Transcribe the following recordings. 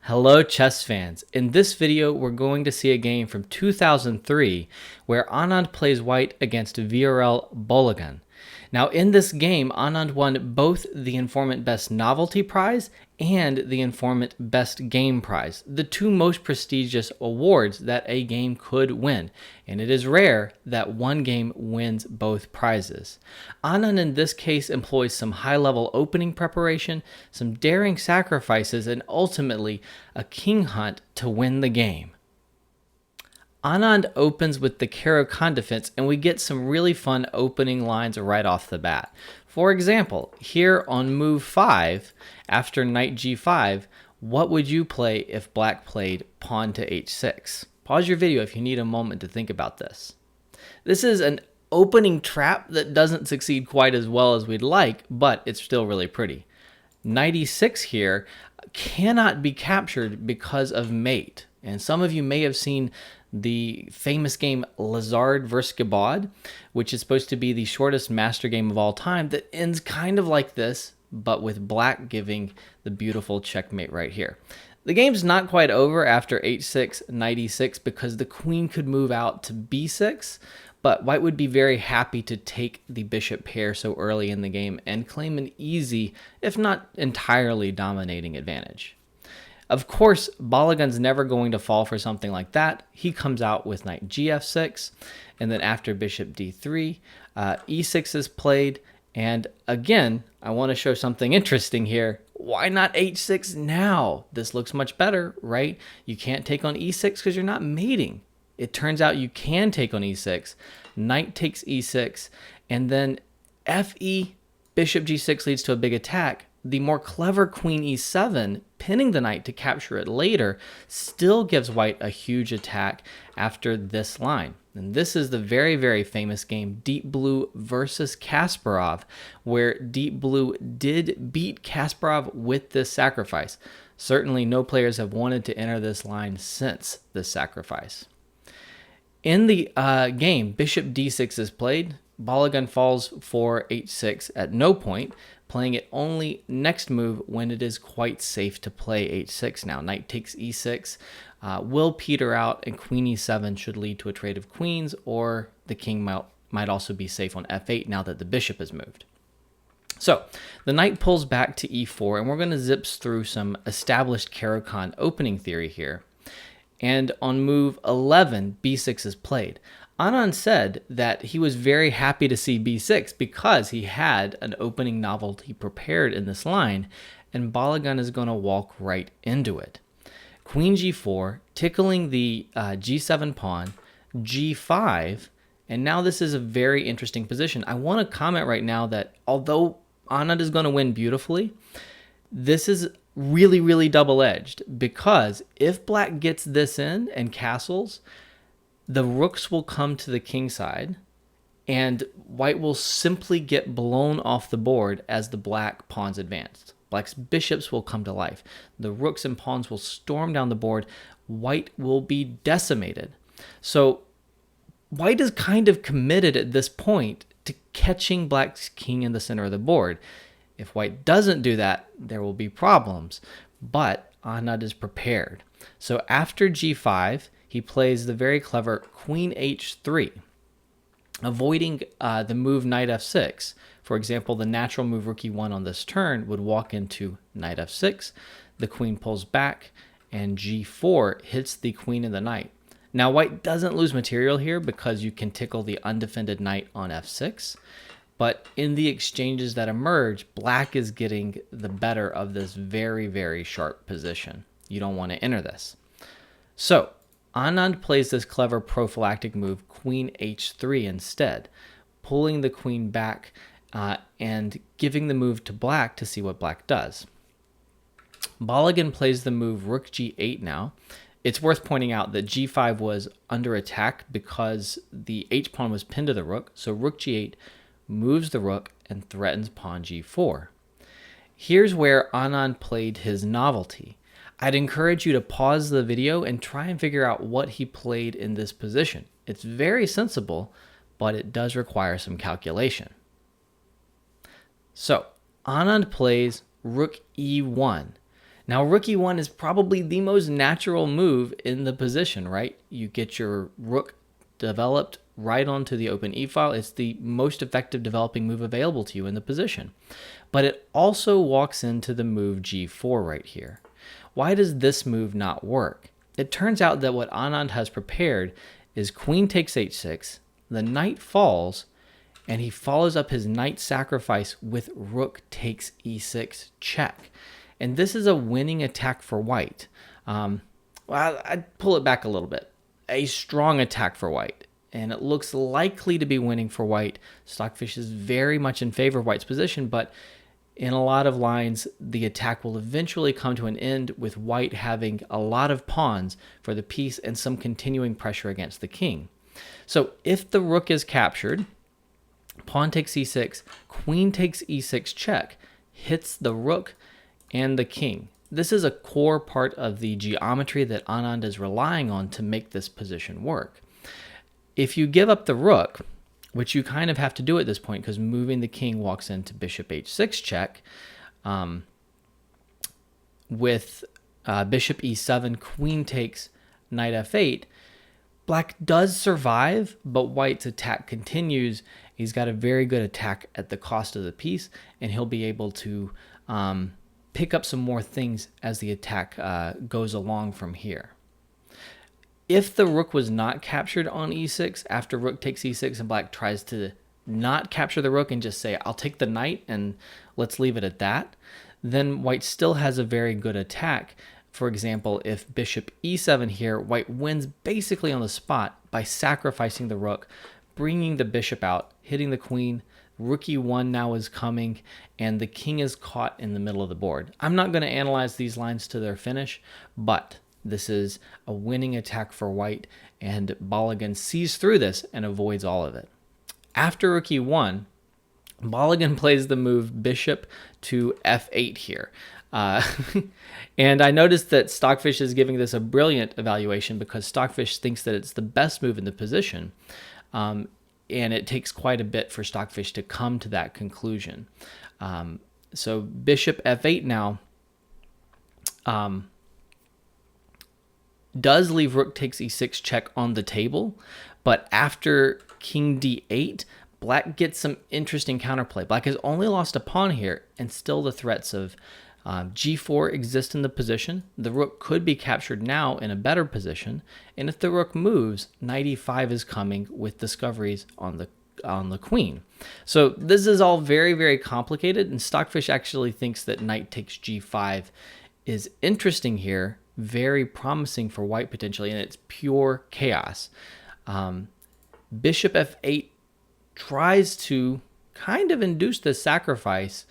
Hello chess fans. In this video, we're going to see a game from 2003 where Anand plays white against VRL Bologan. Now in this game, Anand won both the Informant Best Novelty Prize and the Informant Best Game Prize, the two most prestigious awards that a game could win, and it is rare that one game wins both prizes. Anand in this case employs some high-level opening preparation, some daring sacrifices, and ultimately a king hunt to win the game. Anand opens with the Caro-Kann defense, and we get some really fun opening lines right off the bat. For example, here on move 5, after knight g5, what would you play if black played pawn to h6? Pause your video if you need a moment to think about this. This is an opening trap that doesn't succeed quite as well as we'd like, but it's still really pretty. Knight e6 here cannot be captured because of mate. And some of you may have seen the famous game Lazard vs. Gabod, which is supposed to be the shortest master game of all time, that ends kind of like this, but with black giving the beautiful checkmate right here. The game's not quite over after h6, knight e6, because the queen could move out to b6, but white would be very happy to take the bishop pair so early in the game and claim an easy, if not entirely dominating advantage. Of course, Bologan's never going to fall for something like that. He comes out with knight gf6, and then after bishop d3, e6 is played. And again, I want to show something interesting here. Why not h6 now? This looks much better, right? You can't take on e6 because you're not mating. It turns out you can take on e6. Knight takes e6, and then fe, bishop g6 leads to a big attack. The more clever queen e7, pinning the knight to capture it later, still gives white a huge attack after this line. And this is the very, very famous game Deep Blue versus Kasparov, where Deep Blue did beat Kasparov with this sacrifice. Certainly no players have wanted to enter this line since this sacrifice. In the game, bishop d6 is played. Bologan falls for h6 at no point, playing it only next move when it is quite safe to play h6 now. Knight takes e6, will peter out, and queen e7 should lead to a trade of queens, or the king might also be safe on f8 now that the bishop is moved. So the knight pulls back to e4, and we're going to zip through some established Caro-Kann opening theory here. And on move 11, b6 is played. Anand said that he was very happy to see b6 because he had an opening novelty prepared in this line, and Bologan is going to walk right into it. Queen g4, tickling the g7 pawn, g5, and now this is a very interesting position. I want to comment right now that although Anand is going to win beautifully, this is really, really double-edged, because if black gets this in and castles, the rooks will come to the king side, and white will simply get blown off the board as the black pawns advance. Black's bishops will come to life. The rooks and pawns will storm down the board. White will be decimated. So white is kind of committed at this point to catching black's king in the center of the board. If white doesn't do that, there will be problems, but Anand is prepared. So after g5, he plays the very clever queen h3, avoiding the move knight f6. For example, the natural move rook e1 on this turn would walk into knight f6, the queen pulls back, and g4 hits the queen and the knight. Now white doesn't lose material here because you can tickle the undefended knight on f6, but in the exchanges that emerge, black is getting the better of this very, very sharp position. You don't want to enter this. So Anand plays this clever prophylactic move, queen h3 instead, pulling the queen back and giving the move to black to see what black does. Bologan plays the move rook g8 now. It's worth pointing out that g5 was under attack because the h-pawn was pinned to the rook, so rook g8 moves the rook and threatens pawn g4. Here's where Anand played his novelty. I'd encourage you to pause the video and try and figure out what he played in this position. It's very sensible, but it does require some calculation. So Anand plays rook e1. Now, rook e1 is probably the most natural move in the position, right? You get your rook developed right onto the open e-file. It's the most effective developing move available to you in the position. But it also walks into the move g4 right here. Why does this move not work? It turns out that what Anand has prepared is queen takes h6, the knight falls, and he follows up his knight sacrifice with rook takes e6 check. And this is a winning attack for white. Well, I'd pull it back a little bit. A strong attack for white. And it looks likely to be winning for white. Stockfish is very much in favor of white's position, but in a lot of lines, the attack will eventually come to an end with white having a lot of pawns for the piece and some continuing pressure against the king. So if the rook is captured, pawn takes e6, queen takes e6 check, hits the rook and the king. This is a core part of the geometry that Anand is relying on to make this position work. If you give up the rook, which you kind of have to do at this point because moving the king walks into bishop h6 check, with bishop e7, queen takes knight f8, black does survive, but white's attack continues. He's got a very good attack at the cost of the piece, and he'll be able to pick up some more things as the attack goes along from here. If the rook was not captured on e6, after rook takes e6 and black tries to not capture the rook and just say, I'll take the knight and let's leave it at that, then white still has a very good attack. For example, if bishop e7 here, white wins basically on the spot by sacrificing the rook, bringing the bishop out, hitting the queen. Rook e1 now is coming, and the king is caught in the middle of the board. I'm not going to analyze these lines to their finish, but this is a winning attack for white, and Bologan sees through this and avoids all of it. After rook e1, Bologan plays the move bishop to f8 here. And I noticed that Stockfish is giving this a brilliant evaluation because Stockfish thinks that it's the best move in the position. And it takes quite a bit for Stockfish to come to that conclusion. So bishop f8 now does leave rook takes e6 check on the table, but after king d8, black gets some interesting counterplay. Black has only lost a pawn here, and still the threats of g4 exist in the position. The rook could be captured now in a better position, and if the rook moves, knight e5 is coming with discoveries on the queen. So this is all very, very complicated, and Stockfish actually thinks that knight takes g5 is interesting here, very promising for white potentially, and it's pure chaos. Bishop f8 tries to kind of induce the sacrifice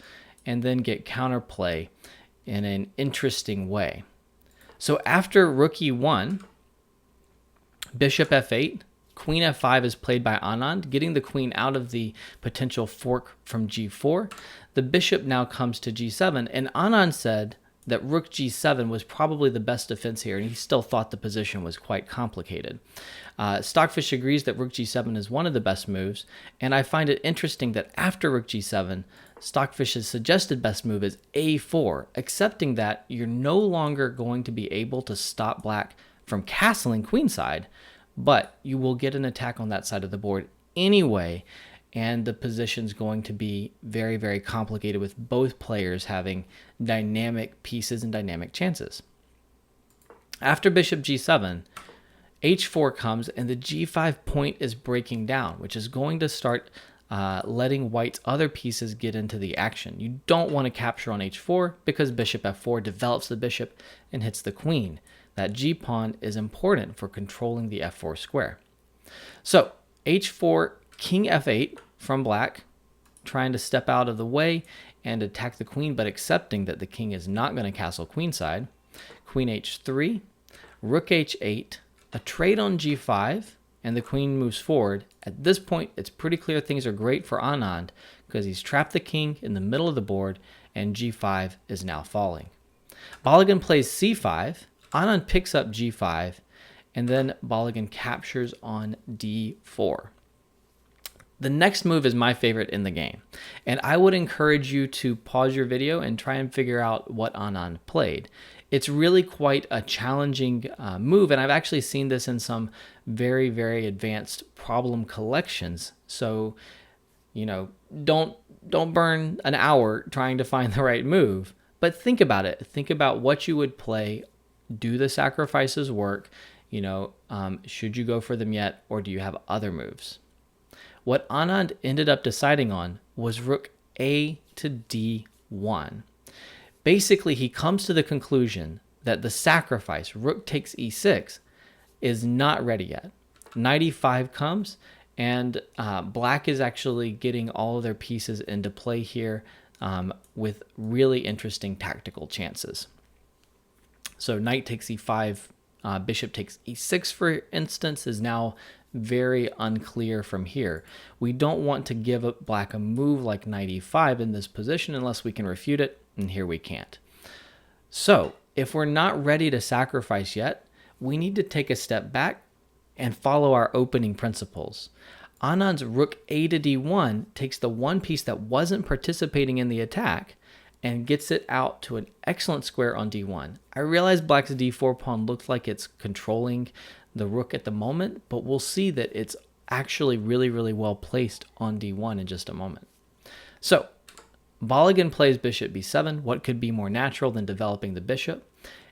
and then get counterplay in an interesting way. So after rook e1, bishop f8, queen f5 is played by Anand, getting the queen out of the potential fork from g4. The bishop now comes to g7, and Anand said that rook g7 was probably the best defense here, and he still thought the position was quite complicated. Stockfish agrees that rook g7 is one of the best moves, and I find it interesting that after rook g7, Stockfish's suggested best move is a4, accepting that you're no longer going to be able to stop black from castling queenside, but you will get an attack on that side of the board anyway, and the position's going to be very, very complicated with both players having dynamic pieces and dynamic chances. After bishop g7, h4 comes, and the g5 point is breaking down, which is going to start letting white's other pieces get into the action. You don't want to capture on h4 because bishop f4 develops the bishop and hits the queen. That g-pawn is important for controlling the f4 square. So h4, king f8 from black, trying to step out of the way and attack the queen, but accepting that the king is not going to castle queenside. Queen h3, rook h8, a trade on g5, and the queen moves forward. At this point, it's pretty clear things are great for Anand because he's trapped the king in the middle of the board, and g5 is now falling. Bologan plays c5, Anand picks up g5, and then Bologan captures on d4. The next move is my favorite in the game, and I would encourage you to pause your video and try and figure out what Anand played. It's really quite a challenging move, and I've actually seen this in some very, very advanced problem collections. So, don't burn an hour trying to find the right move, but think about it. Think about what you would play. Do the sacrifices work? Should you go for them yet, or do you have other moves? What Anand ended up deciding on was rook A to D1. Basically, he comes to the conclusion that the sacrifice, rook takes E6, is not ready yet. Knight E5 comes, and black is actually getting all of their pieces into play here with really interesting tactical chances. So knight takes E5, bishop takes E6, for instance, is now very unclear from here. We don't want to give up black a move like knight E5 in this position unless we can refute it, and here we can't. So if we're not ready to sacrifice yet, we need to take a step back and follow our opening principles. Anand's rook A to D1 takes the one piece that wasn't participating in the attack and gets it out to an excellent square on D1. I realize black's D4 pawn looks like it's controlling the rook at the moment, but we'll see that it's actually really, really well placed on D1 in just a moment. So Bologan plays bishop B7. What could be more natural than developing the bishop?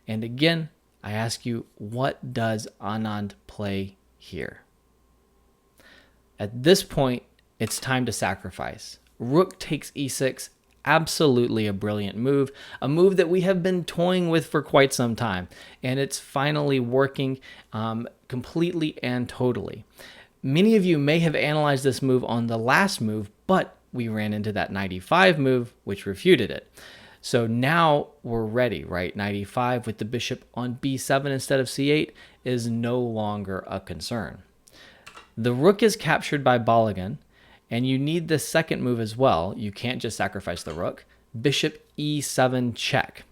And again, I ask you, what does Anand play here? At this point, it's time to sacrifice. Rook takes E6. Absolutely a brilliant move, a move that we have been toying with for quite some time, and it's finally working completely and totally. Many of you may have analyzed this move on the last move, but we ran into that knight E5 move, which refuted it. So now we're ready, right? Knight E5 with the bishop on B7 instead of C8 is no longer a concern. The rook is captured by Bologan, and you need this second move as well. You can't just sacrifice the rook. Bishop E7 check.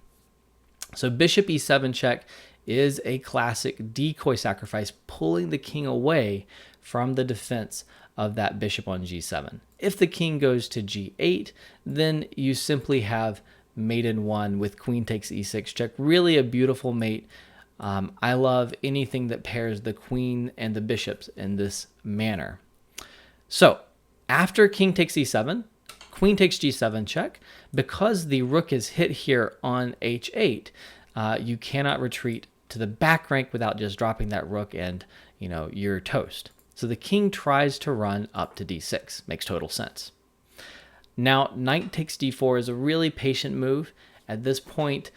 So bishop E7 check is a classic decoy sacrifice, pulling the king away from the defense of that bishop on G7. If the king goes to G8, then you simply have mate in one with queen takes E6 check. Really a beautiful mate. I love anything that pairs the queen and the bishops in this manner. So after king takes E7, queen takes G7 check. Because the rook is hit here on H8, you cannot retreat to the back rank without just dropping that rook and, you're toast. So the king tries to run up to D6. Makes total sense. Now, knight takes D4 is a really patient move. At this point,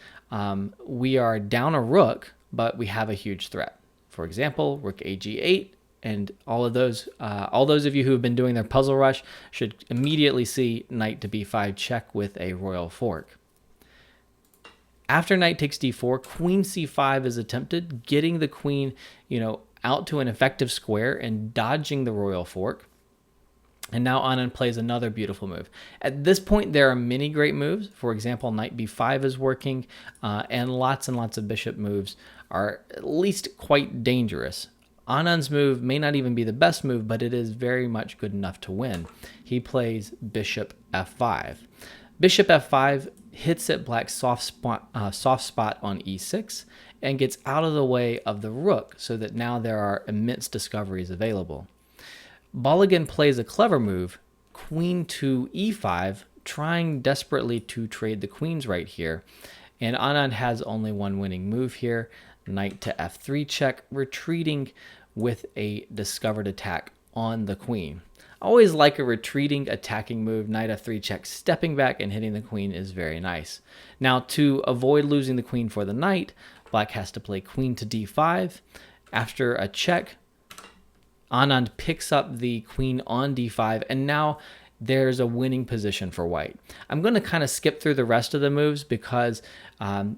we are down a rook, but we have a huge threat. For example, rook AG8. And all those of you who have been doing their puzzle rush should immediately see knight to b5 check with a royal fork. After knight takes d4, queen c5 is attempted, getting the queen, out to an effective square and dodging the royal fork. And now Anand plays another beautiful move. At this point, there are many great moves. For example, knight b5 is working, and lots of bishop moves are at least quite dangerous. Anand's move may not even be the best move, but it is very much good enough to win. He plays bishop f5. Bishop f5 hits at black's soft spot on e6 and gets out of the way of the rook so that now there are immense discoveries available. Bologan plays a clever move, queen to e5, trying desperately to trade the queens right here. And Anand has only one winning move here. Knight to f3 check, retreating with a discovered attack on the queen. I always like a retreating attacking move. Knight f3 check, stepping back and hitting the queen is very nice. Now, to avoid losing the queen for the knight, black has to play queen to d5. After a check, Anand picks up the queen on d5, and now there's a winning position for white. I'm going to kind of skip through the rest of the moves because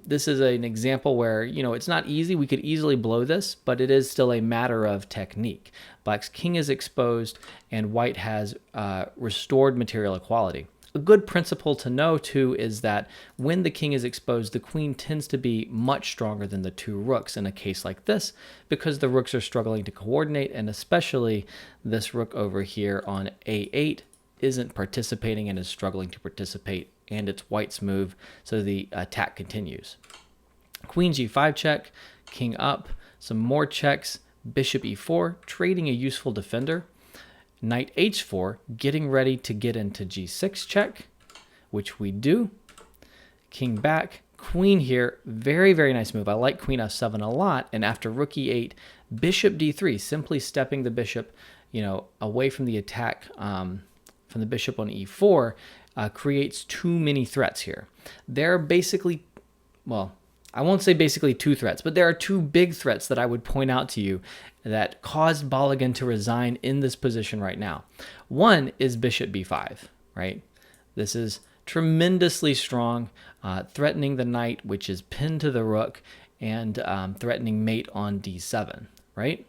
this is an example where, it's not easy. We could easily blow this, but it is still a matter of technique. Black's king is exposed and white has restored material equality. A good principle to know too is that when the king is exposed, the queen tends to be much stronger than the two rooks in a case like this, because the rooks are struggling to coordinate, and especially this rook over here on a8 isn't participating and is struggling to participate, and it's white's move, so the attack continues. Queen g5 check, king up, some more checks, bishop e4, trading a useful defender. Knight h4, getting ready to get into g6 check, which we do. King back, queen here, very, very nice move. I like queen f7 a lot, and after rook e8, bishop d3, simply stepping the bishop, away from the attack from the bishop on e4, creates too many threats here. There are basically, well, I won't say basically two threats, but there are two big threats that I would point out to you that caused Bologan to resign in this position right now. One is bishop b5, right? This is tremendously strong, threatening the knight, which is pinned to the rook, and threatening mate on d7, right?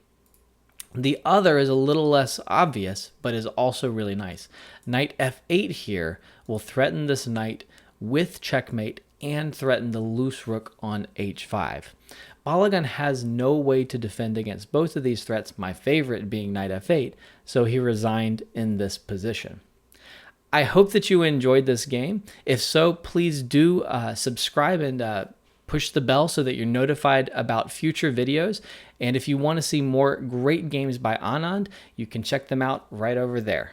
The other is a little less obvious, but is also really nice. Knight f8 here will threaten this knight with checkmate and threaten the loose rook on h5. Bologan has no way to defend against both of these threats, my favorite being knight f8, so he resigned in this position. I hope that you enjoyed this game. If so, please do subscribe and push the bell so that you're notified about future videos. And if you want to see more great games by Anand, you can check them out right over there.